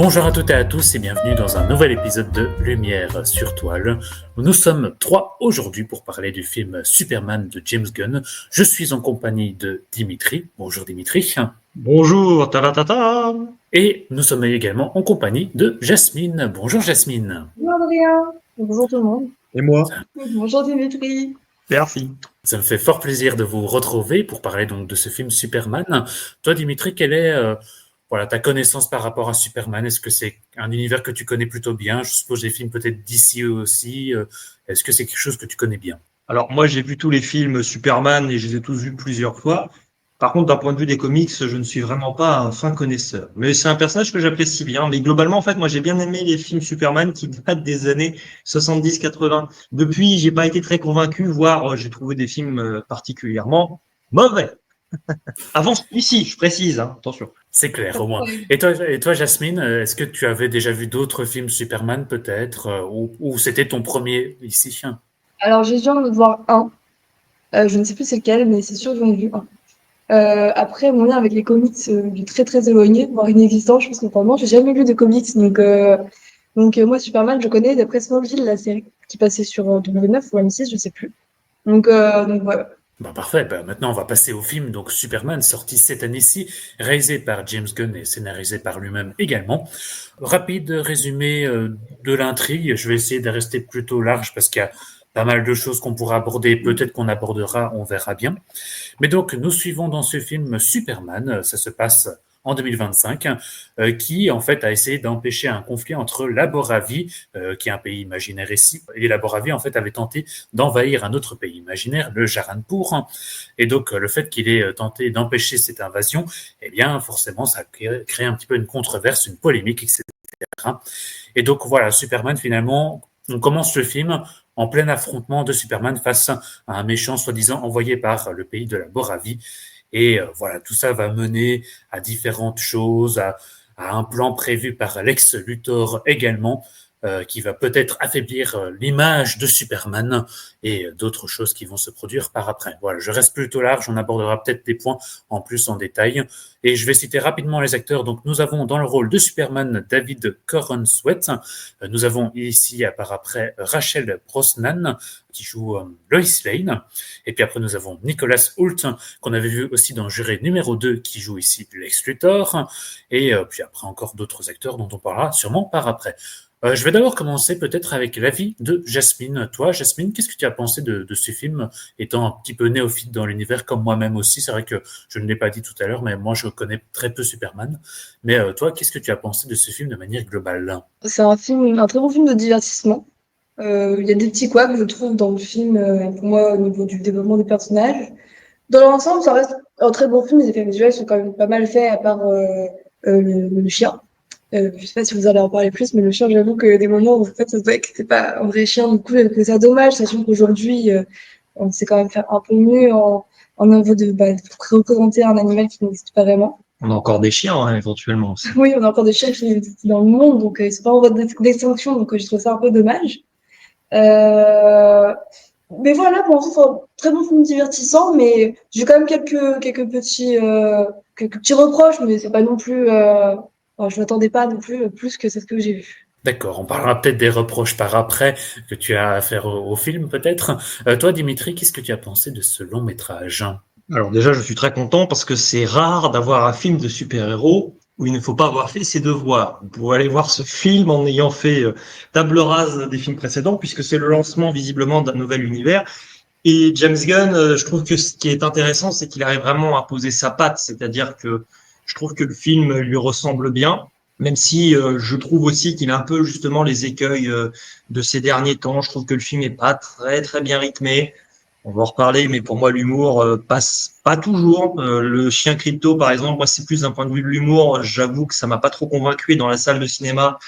Bonjour à toutes et à tous et bienvenue dans un nouvel épisode de Lumière sur Toile. Nous sommes trois aujourd'hui pour parler du film Superman de James Gunn. Je suis en compagnie de Dimitri. Bonjour Dimitri. Bonjour, taratata. Et nous sommes également en compagnie de Jasmine. Bonjour Jasmine. Bonjour Adrien, bonjour tout le monde. Et moi? Bonjour Dimitri. Merci. Ça me fait fort plaisir de vous retrouver pour parler donc de ce film Superman. Toi Dimitri, quelle est ta connaissance par rapport à Superman? Est-ce que c'est un univers que tu connais plutôt bien? Je suppose des films peut-être d'ici aussi. Est-ce que c'est quelque chose que tu connais bien? Alors moi j'ai vu tous les films Superman et je les ai tous vus plusieurs fois. Par contre, d'un point de vue des comics, je ne suis vraiment pas un fin connaisseur. Mais c'est un personnage que j'apprécie bien. Mais globalement, en fait, moi j'ai bien aimé les films Superman qui datent des années 70-80. Depuis, j'ai pas été très convaincu, voire j'ai trouvé des films particulièrement mauvais. Avant celui-ci, je précise, hein, attention. C'est clair, au moins. Et toi, Jasmine, est-ce que tu avais déjà vu d'autres films Superman, peut-être, ou c'était ton premier ici? Alors j'ai dû en voir un, je ne sais plus c'est lequel, mais c'est sûr que j'en ai vu un. Après, mon lien avec les comics est très très éloigné, voire inexistant, je pense que vraiment, j'ai jamais lu de comics, donc moi Superman, je connais d'après Smallville, la série qui passait sur W9 ou M6, je sais plus. Donc voilà. Parfait. Maintenant, on va passer au film, donc Superman, sorti cette année-ci, réalisé par James Gunn et scénarisé par lui-même également. Rapide résumé de l'intrigue. Je vais essayer de rester plutôt large parce qu'il y a pas mal de choses qu'on pourra aborder, peut-être qu'on abordera, on verra bien. Mais donc, nous suivons dans ce film Superman. Ça se passe en 2025, qui en fait a essayé d'empêcher un conflit entre Laboravie, qui est un pays imaginaire ici, et Laboravie en fait avait tenté d'envahir un autre pays imaginaire, le Jaranpur, et donc le fait qu'il ait tenté d'empêcher cette invasion, eh bien forcément ça a créé un petit peu une controverse, une polémique, etc. Et donc voilà, Superman finalement, on commence le film en plein affrontement de Superman face à un méchant soi-disant envoyé par le pays de la Boravie. Et voilà, tout ça va mener à différentes choses, à un plan prévu par Lex Luthor également, qui va peut-être affaiblir l'image de Superman et d'autres choses qui vont se produire par après. Voilà, je reste plutôt large, on abordera peut-être des points en plus en détail. Et je vais citer rapidement les acteurs. Donc nous avons dans le rôle de Superman David Corenswet. Nous avons ici par après Rachel Brosnan qui joue Lois Lane. Et puis après nous avons Nicholas Hoult qu'on avait vu aussi dans Juré numéro 2 qui joue ici Lex Luthor. Et puis après encore d'autres acteurs dont on parlera sûrement par après. Je vais d'abord commencer peut-être avec l'avis de Jasmine. Toi, Jasmine, qu'est-ce que tu as pensé de ce film, étant un petit peu néophyte dans l'univers comme moi-même aussi? C'est vrai que je ne l'ai pas dit tout à l'heure, mais moi je connais très peu Superman. Mais toi, qu'est-ce que tu as pensé de ce film de manière globale? C'est un très bon film de divertissement. Il y a des petits couacs, je trouve, dans le film, pour moi, au niveau du développement des personnages. Dans l'ensemble, ça reste un très bon film. Les effets visuels sont quand même pas mal faits, à part le chien. Je sais pas si vous allez en parler plus, mais le chien, j'avoue que des moments où en fait, ça se voit que c'est pas un vrai chien. Du coup, j'ai trouvé ça dommage, sachant qu'aujourd'hui, on sait quand même faire un peu mieux en niveau de représenter un animal qui n'existe pas vraiment. On a encore des chiens, hein, éventuellement aussi. Oui, on a encore des chiens qui existent dans le monde, donc ils sont pas en voie d'extinction, donc je trouve ça un peu dommage. Mais voilà, pour l'instant, c'est un très bon film divertissant, mais j'ai quand même quelques petits reproches, mais c'est pas non plus, je m'attendais pas non plus plus que c'est ce que j'ai vu. D'accord, on parlera peut-être des reproches par après que tu as à faire au film peut-être. Toi, Dimitri, qu'est-ce que tu as pensé de ce long métrage? Alors déjà, je suis très content parce que c'est rare d'avoir un film de super-héros où il ne faut pas avoir fait ses devoirs. Vous pouvez aller voir ce film en ayant fait table rase des films précédents, puisque c'est le lancement visiblement d'un nouvel univers. Et James Gunn, je trouve que ce qui est intéressant, c'est qu'il arrive vraiment à poser sa patte, c'est-à-dire que je trouve que le film lui ressemble bien, même si je trouve aussi qu'il a un peu justement les écueils de ces derniers temps. Je trouve que le film est pas très très bien rythmé. On va en reparler, mais pour moi, l'humour passe pas toujours. Le chien crypto, par exemple, moi, c'est plus d'un point de vue de l'humour. J'avoue que ça m'a pas trop convaincu. Et dans la salle de cinéma,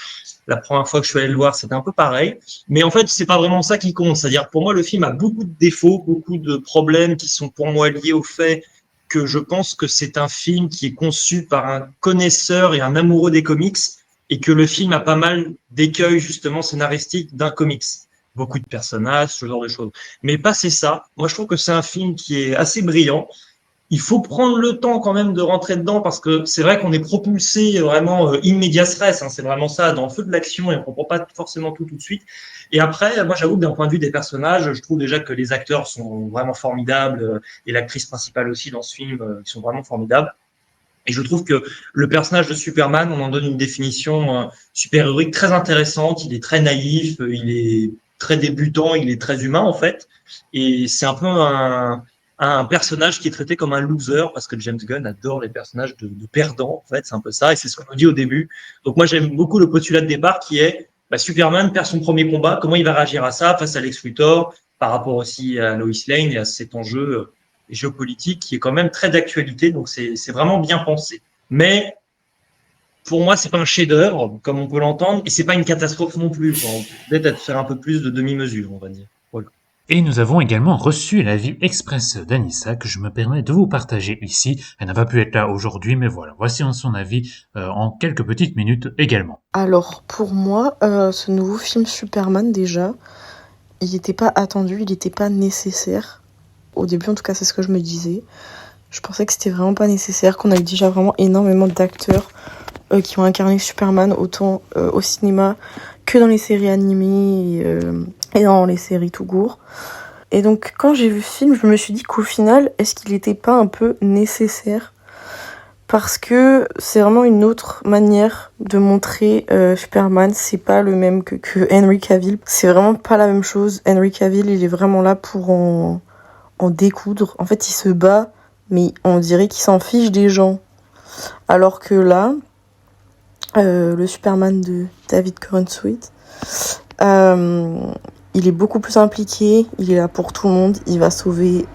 la première fois que je suis allé le voir, c'était un peu pareil. Mais en fait, c'est pas vraiment ça qui compte. C'est-à-dire, pour moi, le film a beaucoup de défauts, beaucoup de problèmes qui sont pour moi liés au fait que je pense que c'est un film qui est conçu par un connaisseur et un amoureux des comics et que le film a pas mal d'écueils, justement, scénaristiques d'un comics. Beaucoup de personnages, ce genre de choses. Mais passé ça, moi je trouve que c'est un film qui est assez brillant. il faut prendre le temps quand même de rentrer dedans parce que c'est vrai qu'on est propulsé vraiment in medias res, hein, c'est vraiment ça, dans le feu de l'action et on comprend pas forcément tout de suite. Et après, moi j'avoue que d'un point de vue des personnages, je trouve déjà que les acteurs sont vraiment formidables et l'actrice principale aussi dans ce film, ils sont vraiment formidables. Et je trouve que le personnage de Superman, on en donne une définition super-héroïque très intéressante. Il est très naïf, il est très débutant, il est très humain en fait. Et c'est un peu un personnage qui est traité comme un loser parce que James Gunn adore les personnages de perdants. En fait, c'est un peu ça. Et c'est ce qu'on nous dit au début. Donc moi, j'aime beaucoup le postulat de départ qui est Superman perd son premier combat. Comment il va réagir à ça face à Lex Luthor par rapport aussi à Lois Lane et à cet enjeu géopolitique qui est quand même très d'actualité, donc c'est vraiment bien pensé. Mais pour moi, c'est pas un chef-d'œuvre comme on peut l'entendre, et c'est pas une catastrophe non plus. On peut peut-être faire un peu plus de demi-mesure, on va dire. Voilà. Et nous avons également reçu l'avis express d'Anissa que je me permets de vous partager ici. Elle n'a pas pu être là aujourd'hui, mais voilà, voici son avis en quelques petites minutes également. Alors, pour moi, ce nouveau film Superman, déjà, il n'était pas attendu, il n'était pas nécessaire. Au début, en tout cas, c'est ce que je me disais. Je pensais que c'était vraiment pas nécessaire, qu'on a eu déjà vraiment énormément d'acteurs qui ont incarné Superman, autant au cinéma que dans les séries animées et dans les séries tout court. Et donc, quand j'ai vu ce film, je me suis dit qu'au final, est-ce qu'il n'était pas un peu nécessaire ? Parce que c'est vraiment une autre manière de montrer Superman. C'est pas le même que Henry Cavill. C'est vraiment pas la même chose. Henry Cavill, il est vraiment là pour en découdre. En fait, il se bat, mais on dirait qu'il s'en fiche des gens. Alors que là, le Superman de David Corenswet, il est beaucoup plus impliqué, il est là pour tout le monde, il va sauver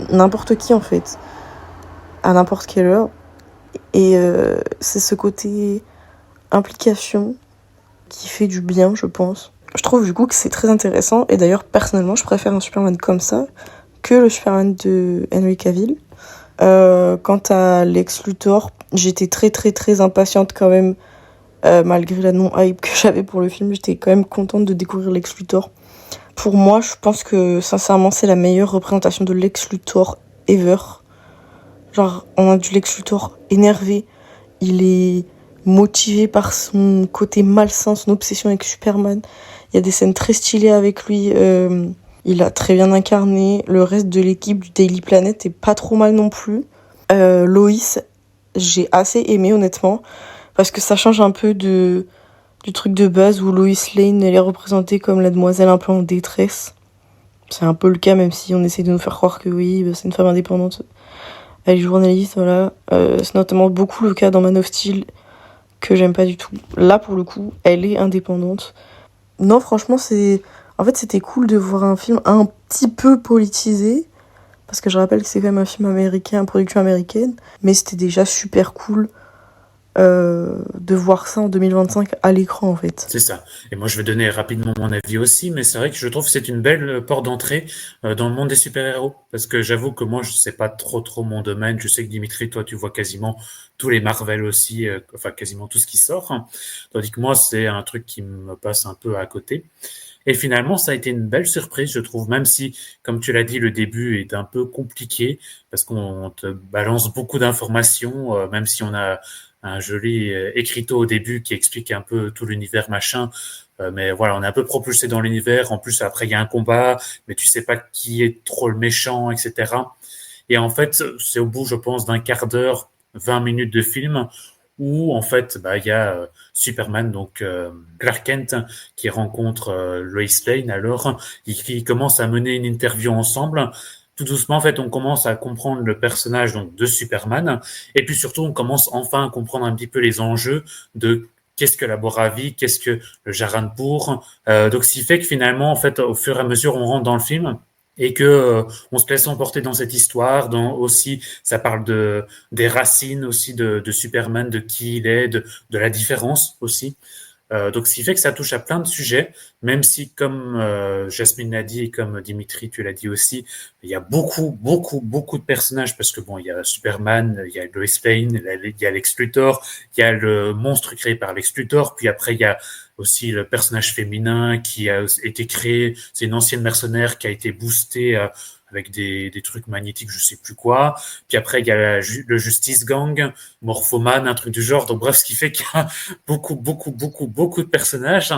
n'importe qui en fait, à n'importe quelle heure. Et c'est ce côté implication qui fait du bien, je pense. Je trouve du coup que c'est très intéressant, et d'ailleurs personnellement je préfère un Superman comme ça que le Superman de Henry Cavill. Quant à Lex Luthor, j'étais très très très impatiente quand même, malgré la non-hype que j'avais pour le film, j'étais quand même contente de découvrir Lex Luthor. Pour moi, je pense que sincèrement c'est la meilleure représentation de Lex Luthor ever. Genre, on a du Lex Luthor énervé, il est motivé par son côté malsain, son obsession avec Superman. Il y a des scènes très stylées avec lui, il a très bien incarné. Le reste de l'équipe du Daily Planet est pas trop mal non plus. Lois, j'ai assez aimé honnêtement, parce que ça change un peu du truc de base où Lois Lane elle est représentée comme la demoiselle un peu en détresse. C'est un peu le cas, même si on essaie de nous faire croire que oui, c'est une femme indépendante. Elle est journaliste, voilà. C'est notamment beaucoup le cas dans Man of Steel, que j'aime pas du tout. Là, pour le coup, elle est indépendante. Non, franchement, en fait, c'était cool de voir un film un petit peu politisé, parce que je rappelle que c'est quand même un film américain, production américaine, mais c'était déjà super cool de voir ça en 2025 à l'écran, en fait. C'est ça. Et moi, je vais donner rapidement mon avis aussi, mais c'est vrai que je trouve que c'est une belle porte d'entrée dans le monde des super-héros, parce que j'avoue que moi, je sais pas trop mon domaine. Je sais que Dimitri, toi, tu vois quasiment tous les Marvel aussi, enfin quasiment tout ce qui sort, hein. Tandis que moi, c'est un truc qui me passe un peu à côté. Et finalement, ça a été une belle surprise, je trouve, même si, comme tu l'as dit, le début est un peu compliqué, parce qu'on te balance beaucoup d'informations, même si on a un joli écriteau au début qui explique un peu tout l'univers machin. Mais voilà, on est un peu propulsé dans l'univers. En plus, après, il y a un combat, mais tu sais pas qui est trop le méchant, etc. Et en fait, c'est au bout, je pense, d'un quart d'heure, 20 minutes de film, où en fait, il y a Superman, donc Clark Kent, qui rencontre Lois Lane. Alors, qui commence à mener une interview ensemble. Tout doucement, en fait, on commence à comprendre le personnage donc de Superman, et puis surtout, on commence enfin à comprendre un petit peu les enjeux de qu'est-ce que la Boravie, qu'est-ce que le Jaranpur. Donc, ce qui fait que finalement, en fait, au fur et à mesure, on rentre dans le film et que on se laisse emporter dans cette histoire. Dans aussi, ça parle des racines aussi de Superman, de qui il est, de la différence aussi. Donc, ce qui fait que ça touche à plein de sujets, même si, comme Jasmine l'a dit et comme Dimitri, tu l'as dit aussi, il y a beaucoup de personnages, parce que bon, il y a Superman, il y a Lois Lane, il y a Lex Luthor, il y a le monstre créé par Lex Luthor, puis après, il y a aussi le personnage féminin qui a été créé, c'est une ancienne mercenaire qui a été boostée avec des trucs magnétiques, je sais plus quoi. Puis après, il y a le Justice Gang, Morphoman, un truc du genre. Donc bref, ce qui fait qu'il y a beaucoup de personnages.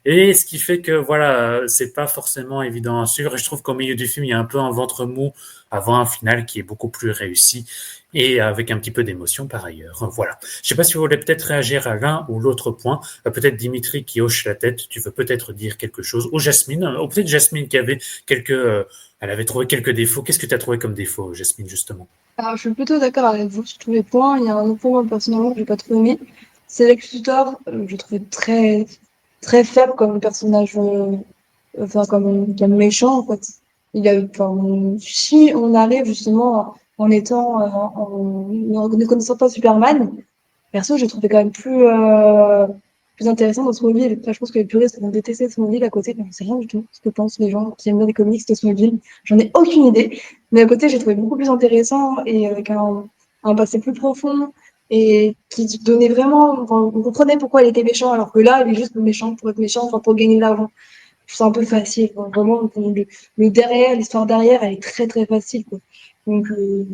Et ce qui fait que voilà, c'est pas forcément évident à suivre. Et je trouve qu'au milieu du film, il y a un peu un ventre mou avant un final qui est beaucoup plus réussi et avec un petit peu d'émotion par ailleurs. Voilà. Je sais pas si vous voulez peut-être réagir à l'un ou l'autre point. Peut-être Dimitri qui hoche la tête, tu veux peut-être dire quelque chose. Ou Jasmine, ou peut-être Jasmine qui avait elle avait trouvé quelques défauts. Qu'est-ce que tu as trouvé comme défaut, Jasmine, justement? Alors, je suis plutôt d'accord avec vous sur tous les points. Il y a un autre point, personnellement, que j'ai pas trop aimé. C'est Lex Luthor. Je le trouvais très faible comme personnage, enfin, comme méchant, en fait. Enfin, si on arrive justement en étant, en ne connaissant pas Superman, perso, je le trouvais quand même plus intéressant dans Smallville. Enfin, je pense que les puristes vont détester Smallville à côté, mais on sait rien du tout ce que pensent les gens qui aiment bien les comics de Smallville. J'en ai aucune idée. Mais à côté, j'ai trouvé beaucoup plus intéressant et avec un passé plus profond et qui donnait vraiment, enfin, on comprenait pourquoi il était méchant, alors que là, il est juste méchant pour être méchant, enfin, pour gagner de l'argent. Je trouve ça un peu facile, quoi. Vraiment, le derrière, l'histoire derrière, elle est très facile, quoi. Donc, euh,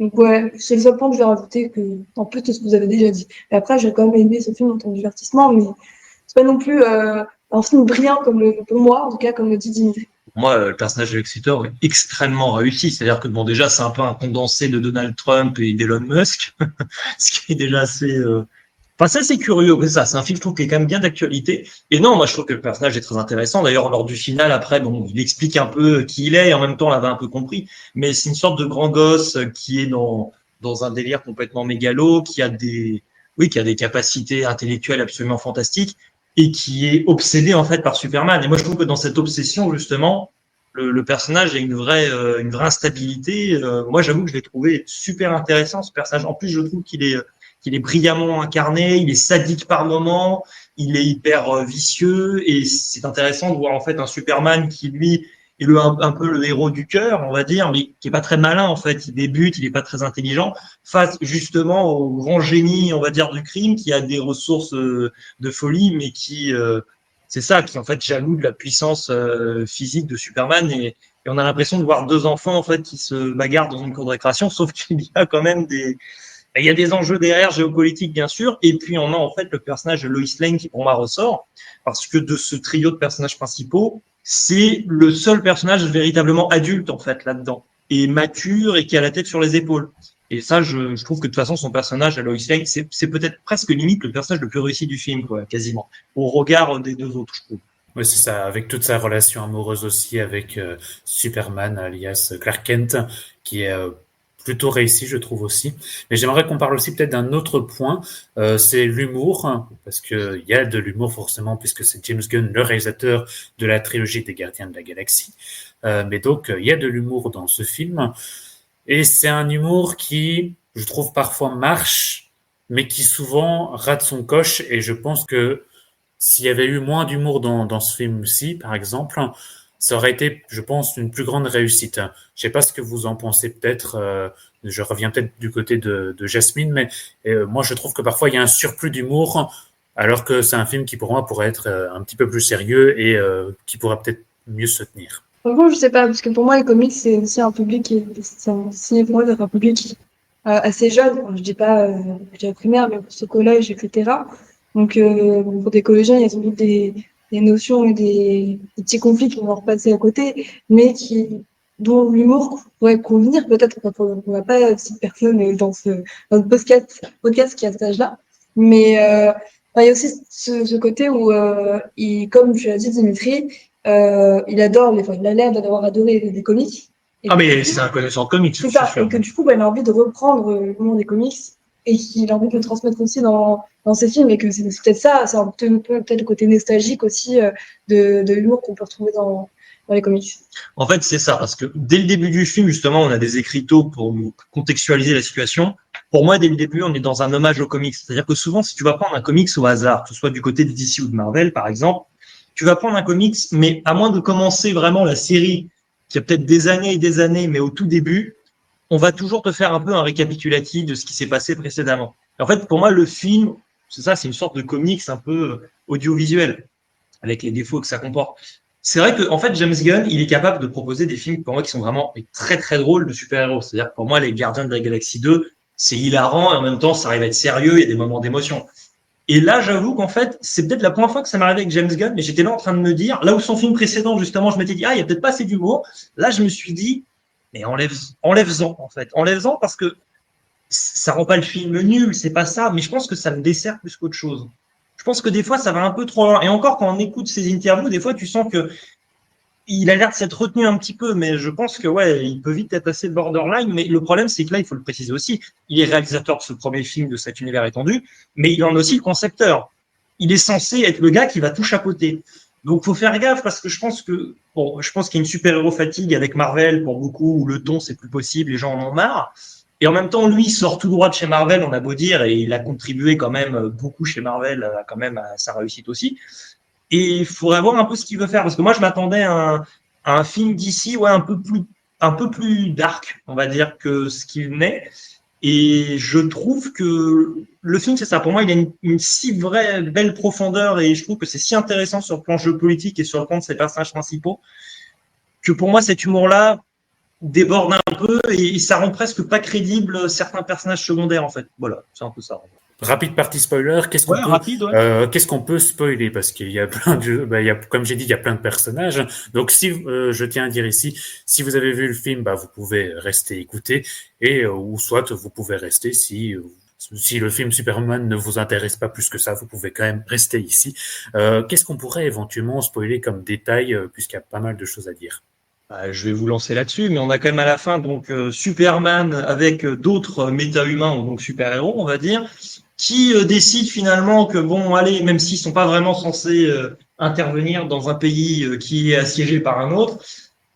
donc ouais, c'est le seul point que je vais rajouter en plus de ce que vous avez déjà dit. Et après, j'ai quand même aimé ce film en tant que divertissement, mais c'est pas non plus un film brillant pour moi, en tout cas, comme le dit Dimitri. Pour moi, le personnage de Lex Luthor est extrêmement réussi. C'est-à-dire que bon, déjà, c'est un peu un condensé de Donald Trump et d'Elon Musk, ce qui est déjà assez. Enfin, c'est assez curieux. C'est ça, c'est un film, je trouve, qui est quand même bien d'actualité. Et non, moi, je trouve que le personnage est très intéressant. D'ailleurs, lors du final, après, bon, il explique un peu qui il est, et en même temps, on l'avait un peu compris. Mais c'est une sorte de grand gosse qui est dans un délire complètement mégalo, qui a des capacités intellectuelles absolument fantastiques et qui est obsédé en fait par Superman. Et moi, je trouve que dans cette obsession, justement, le personnage a une vraie instabilité. Moi, j'avoue que je l'ai trouvé super intéressant ce personnage. En plus, je trouve qu'il est brillamment incarné, il est sadique par moments, il est hyper vicieux et c'est intéressant de voir en fait un Superman qui lui est un peu le héros du cœur, on va dire, mais qui est pas très malin en fait. Il débute, il est pas très intelligent face justement au grand génie, on va dire, du crime qui a des ressources de folie, mais c'est ça, qui est en fait jaloux de la puissance physique de Superman et on a l'impression de voir deux enfants en fait qui se bagarrent dans une cour de récréation, sauf qu'il y a quand même il y a des enjeux derrière géopolitiques bien sûr, et puis on a en fait le personnage de Lois Lane qui pour moi ressort parce que de ce trio de personnages principaux, c'est le seul personnage véritablement adulte en fait là-dedans et mature et qui a la tête sur les épaules. Et ça, je trouve que de toute façon, son personnage à Lois Lane, c'est peut-être presque limite le personnage le plus réussi du film, quoi, quasiment, au regard des deux autres, je trouve. Oui, c'est ça, avec toute sa relation amoureuse aussi avec Superman, alias Clark Kent, qui est plutôt réussi, je trouve aussi. Mais j'aimerais qu'on parle aussi peut-être d'un autre point, c'est l'humour, hein, parce que il y a de l'humour forcément, puisque c'est James Gunn, le réalisateur de la trilogie des Gardiens de la Galaxie. Mais donc, il y a de l'humour dans ce film, et c'est un humour qui, je trouve, parfois marche, mais qui souvent rate son coche, et je pense que s'il y avait eu moins d'humour dans ce film-ci, par exemple, ça aurait été, je pense, une plus grande réussite. Je sais pas ce que vous en pensez peut-être. Je reviens peut-être du côté de Jasmine, mais moi je trouve que parfois il y a un surplus d'humour, alors que c'est un film qui pour moi pourrait être un petit peu plus sérieux et qui pourrait peut-être mieux se tenir. Franchement, je sais pas, parce que pour moi, les comics, c'est aussi un public c'est un ciné pour moi d'être un public assez jeune. Enfin, je dis primaire, mais plus au collège, etc. Donc, pour des collégiens, il y a sans doute des notions et des petits conflits qui vont leur passer à côté, mais dont l'humour pourrait convenir peut-être quand on n'a pas cette personne dans le podcast qui a cet âge-là. Mais, enfin, il y a aussi ce côté où, comme tu l'as dit, Dimitri, il il a l'air d'avoir adoré les comics. Et Ah, que, mais c'est un connaisseur de comics, c'est c'est ça. sûr. Et que du coup, bah, il a envie de reprendre le monde des comics et qu'il a envie de le transmettre aussi dans ses films. Et que c'est peut-être ça, c'est peut-être le côté nostalgique aussi de l'humour qu'on peut retrouver dans les comics. En fait, c'est ça, parce que dès le début du film, justement, on a des écriteaux pour nous contextualiser la situation. Pour moi, dès le début, on est dans un hommage aux comics. C'est-à-dire que souvent, si tu vas prendre un comics au hasard, que ce soit du côté de DC ou de Marvel, par exemple, tu vas prendre un comics, mais à moins de commencer vraiment la série, qui a peut-être des années et des années, mais au tout début, on va toujours te faire un peu un récapitulatif de ce qui s'est passé précédemment. Et en fait, pour moi, le film, c'est ça, c'est une sorte de comics un peu audiovisuel, avec les défauts que ça comporte. c'est vrai que en fait James Gunn, il est capable de proposer des films pour moi qui sont vraiment très très drôles de super-héros. C'est-à-dire que pour moi, les Gardiens de la Galaxie 2, c'est hilarant et en même temps, ça arrive à être sérieux, il y a des moments d'émotion. Et là, j'avoue qu'en fait, c'est peut-être la première fois que ça m'arrivait avec James Gunn, mais j'étais là en train de me dire, là où son film précédent, justement, je m'étais dit, ah, il y a peut-être pas assez d'humour. Là, je me suis dit, mais enlève-en, en fait. Enlève-en parce que ça rend pas le film nul, c'est pas ça, mais je pense que ça me dessert plus qu'autre chose. Je pense que des fois, ça va un peu trop loin. Et encore, quand on écoute ces interviews, des fois, tu sens que il a l'air de s'être retenu un petit peu, mais je pense que ouais, il peut vite être assez borderline. Mais le problème, c'est que là, il faut le préciser aussi, il est réalisateur de ce premier film de cet univers étendu, mais il en est aussi le concepteur. Il est censé être le gars qui va tout chapeauter. Donc, faut faire gaffe parce que je pense que bon, je pense qu'il y a une super-héros fatigue avec Marvel pour beaucoup, où le ton c'est plus possible, les gens en ont marre. Et en même temps, lui il sort tout droit de chez Marvel, on a beau dire, et il a contribué quand même beaucoup chez Marvel, quand même à sa réussite aussi. Et il faudrait voir un peu ce qu'il veut faire parce que moi je m'attendais à un film d'ici ouais un peu plus dark on va dire que ce qu'il n'est et je trouve que le film c'est ça pour moi il a une si vraie belle profondeur et je trouve que c'est si intéressant sur le plan géopolitique et sur le plan de ses personnages principaux que pour moi cet humour là déborde un peu et ça rend presque pas crédible certains personnages secondaires en fait voilà c'est un peu ça. Rapide partie spoiler, Ouais, rapide, ouais. qu'est-ce qu'on peut spoiler parce qu'il y a plein de, il y a, comme j'ai dit, il y a plein de personnages. Donc si je tiens à dire ici, si vous avez vu le film, vous pouvez rester écouter et ou soit vous pouvez rester si le film Superman ne vous intéresse pas plus que ça, vous pouvez quand même rester ici. Qu'est-ce qu'on pourrait éventuellement spoiler comme détail puisqu'il y a pas mal de choses à dire. Je vais vous lancer là-dessus, mais on a quand même à la fin donc Superman avec d'autres méta-humains, donc super-héros, on va dire, qui décident finalement que bon, allez, même s'ils sont pas vraiment censés intervenir dans un pays qui est assiégé par un autre,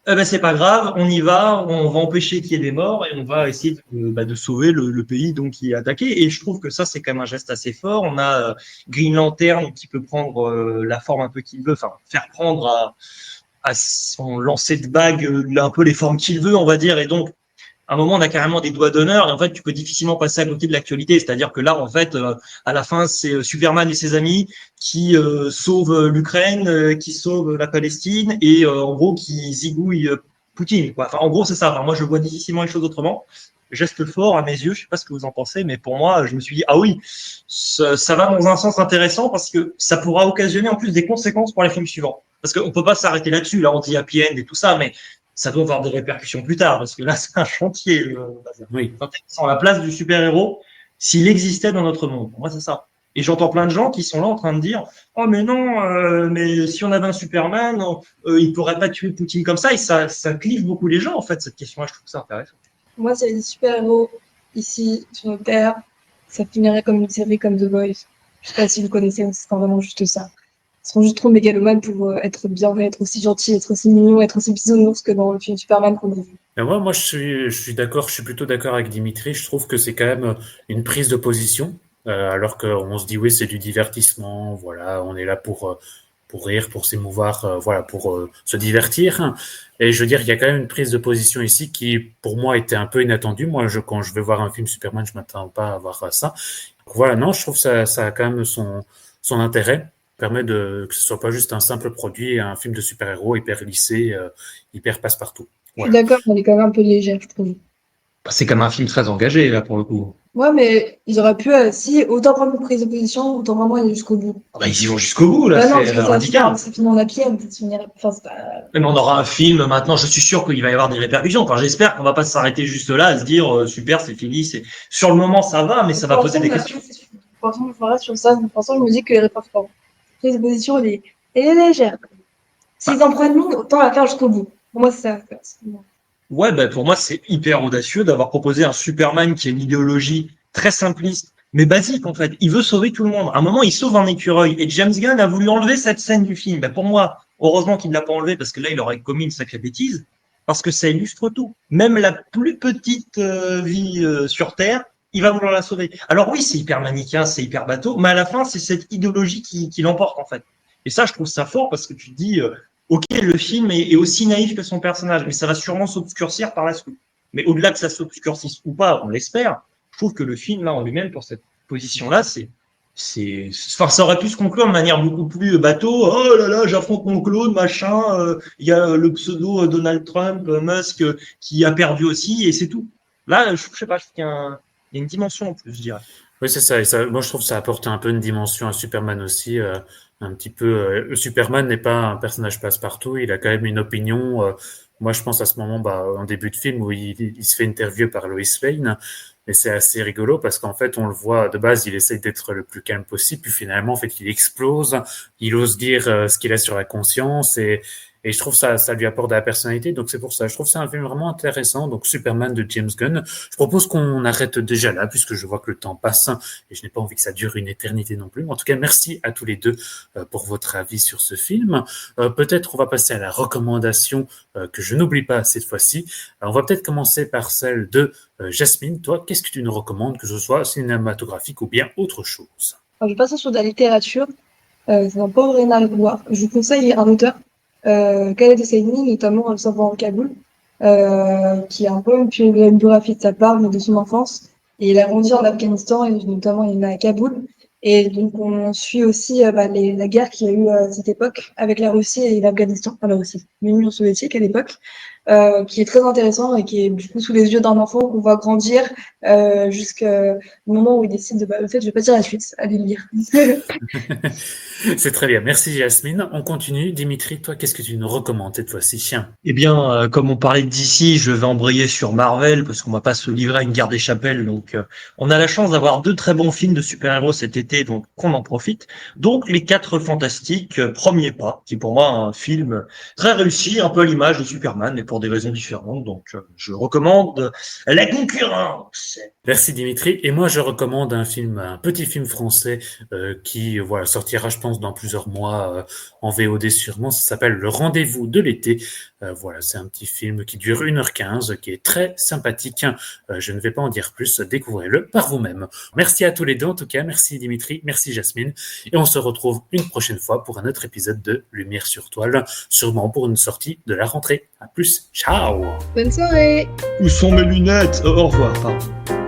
eh ben c'est pas grave, on y va, on va empêcher qu'il y ait des morts et on va essayer de sauver le pays donc qui est attaqué. Et je trouve que ça c'est quand même un geste assez fort. On a Green Lantern qui peut prendre la forme un peu qu'il veut, enfin faire prendre à son lancer de bague un peu les formes qu'il veut, on va dire. Et donc, à un moment, on a carrément des doigts d'honneur. Et en fait, tu peux difficilement passer à côté de l'actualité. C'est-à-dire que là, en fait, à la fin, c'est Superman et ses amis qui sauvent l'Ukraine, qui sauvent la Palestine et en gros, qui zigouillent Poutine. Quoi. Enfin, en gros, c'est ça. Enfin, moi, je vois difficilement les choses autrement. Geste fort à mes yeux. Je sais pas ce que vous en pensez, mais pour moi, je me suis dit, ah oui, ça va dans un sens intéressant parce que ça pourra occasionner en plus des conséquences pour les films suivants. Parce qu'on peut pas s'arrêter là-dessus. Là, on dit happy end et tout ça, mais ça doit avoir des répercussions plus tard, parce que là, c'est un chantier. Oui. C'est intéressant. La place du super-héros, s'il existait dans notre monde. Moi, c'est ça. Et j'entends plein de gens qui sont là en train de dire « Oh, mais non, mais si on avait un Superman, il pourrait pas tuer Poutine comme ça. » Et ça clive beaucoup les gens, en fait, cette question-là. Je trouve ça intéressant. Moi, s'il y avait des super-héros ici, sur notre Terre, ça finirait comme une série comme The Voice. Je sais pas si vous connaissez, mais c'est vraiment juste ça. Ils sont juste trop mégalomanes pour être bien, être aussi gentils, être aussi mignons, être aussi bisounours que dans le film Superman qu'on a vu. Mais moi, je suis d'accord, je suis plutôt d'accord avec Dimitri. Je trouve que c'est quand même une prise de position, alors qu'on se dit oui, c'est du divertissement. Voilà, on est là pour rire, pour s'émouvoir, voilà, pour se divertir. Et je veux dire, il y a quand même une prise de position ici qui, pour moi, était un peu inattendue. Moi, quand je vais voir un film Superman, je m'attends pas à voir ça. Donc, voilà, non, je trouve que ça a quand même son intérêt. Permet que ce soit pas juste un simple produit, un film de super-héros hyper lissé, hyper passe-partout. Je suis d'accord, elle est quand même un peu légère, je trouve. C'est comme un film très engagé, là, pour le coup. Ouais, mais ils auraient pu, si, autant prendre une prise de position, autant vraiment aller jusqu'au bout. Ils y vont jusqu'au bout, là, non, c'est parce que radical. ça finit en happy end, ça finirait, enfin, c'est pas... Mais on aura un film maintenant, je suis sûr qu'il va y avoir des répercussions. Enfin, j'espère qu'on va pas s'arrêter juste là à se dire super, c'est fini. Sur le moment, ça va, mais ça va poser des questions. Pour l'instant, je reste sur ça. Pour l'instant, je me dis que les répercussions, prise de position, elle est légère. S'ils en prennent une, autant la faire jusqu'au bout. Pour moi, c'est ça. Ouais, pour moi, c'est hyper audacieux d'avoir proposé un Superman qui a une idéologie très simpliste, mais basique, en fait. Il veut sauver tout le monde. À un moment, il sauve un écureuil. Et James Gunn a voulu enlever cette scène du film. Pour moi, heureusement qu'il ne l'a pas enlevé parce que là, il aurait commis une sacrée bêtise. Parce que ça illustre tout. Même la plus petite vie sur Terre, il va vouloir la sauver. Alors oui, c'est hyper manichéen, c'est hyper bateau, mais à la fin, c'est cette idéologie qui l'emporte, en fait. Et ça, je trouve ça fort parce que tu te dis, ok, le film est aussi naïf que son personnage, mais ça va sûrement s'obscurcir par la suite. Mais au-delà que ça s'obscurcisse ou pas, on l'espère, je trouve que le film, là, en lui-même, pour cette position-là, c'est Enfin, ça aurait pu se conclure de manière beaucoup plus bateau. Oh là là, j'affronte mon clone, machin. Il y a le pseudo Donald Trump, Musk, qui a perdu aussi, et c'est tout. Là, je sais pas, je trouve il y a une dimension en plus, je dirais. Oui, c'est ça. Et ça, moi, je trouve que ça apporte un peu une dimension à Superman aussi. Un petit peu. Superman n'est pas un personnage passe-partout. Il a quand même une opinion. Moi, je pense à ce moment, en début de film, où il se fait interviewer par Lois Lane. Et c'est assez rigolo parce qu'en fait, on le voit de base, il essaye d'être le plus calme possible. Puis finalement, en fait, il explose. Il ose dire ce qu'il a sur la conscience. Et je trouve ça lui apporte de la personnalité. Donc c'est pour ça. Je trouve que c'est un film vraiment intéressant. Donc Superman de James Gunn. Je propose qu'on arrête déjà là puisque je vois que le temps passe et je n'ai pas envie que ça dure une éternité non plus. En tout cas, merci à tous les deux pour votre avis sur ce film. Peut-être on va passer à la recommandation que je n'oublie pas cette fois-ci. On va peut-être commencer par celle de Jasmine. Toi, qu'est-ce que tu nous recommandes, que ce soit cinématographique ou bien autre chose? Alors, je vais passer sur de la littérature. C'est un pauvre Renan Gouard. Je vous conseille un auteur, Khaled Hosseini, notamment Le Savant en Kaboul, qui est un peu une biographie de sa part, mais de son enfance. Et il a grandi en Afghanistan, et notamment il est né à Kaboul. Et donc on suit aussi la guerre qu'il y a eu à cette époque avec la Russie et l'Afghanistan, enfin la Russie, l'Union soviétique à l'époque, qui est très intéressant et qui est du coup sous les yeux d'un enfant qu'on voit grandir jusqu'au moment où il décide de... en fait, je vais pas dire la suite, allez le lire. C'est très bien. Merci Jasmine. On continue. Dimitri, toi, qu'est-ce que tu nous recommandes cette fois-ci? Chien. Eh bien, comme on parlait d'ici, je vais embrayer sur Marvel parce qu'on va pas se livrer à une guerre des chapelles. Donc, on a la chance d'avoir 2 très bons films de super-héros cet été, donc qu'on en profite. Donc, Les 4 Fantastiques, Premier Pas, qui est pour moi un film très réussi, un peu à l'image de Superman, mais pour des raisons différentes. Donc, je recommande La Concurrence. Merci Dimitri. Et moi, je recommande un petit film français qui voilà sortira, je pense, dans plusieurs mois en VOD sûrement. Ça s'appelle Le Rendez-vous de l'été. Voilà, c'est un petit film qui dure 1h15, qui est très sympathique. Je ne vais pas en dire plus. Découvrez-le par vous-même. Merci à tous les deux en tout cas. Merci Dimitri, merci Jasmine. Et on se retrouve une prochaine fois pour un autre épisode de Lumière sur Toile, sûrement pour une sortie de la rentrée. À plus. Ciao. Bonne soirée! Où sont mes lunettes? Au revoir. Pardon.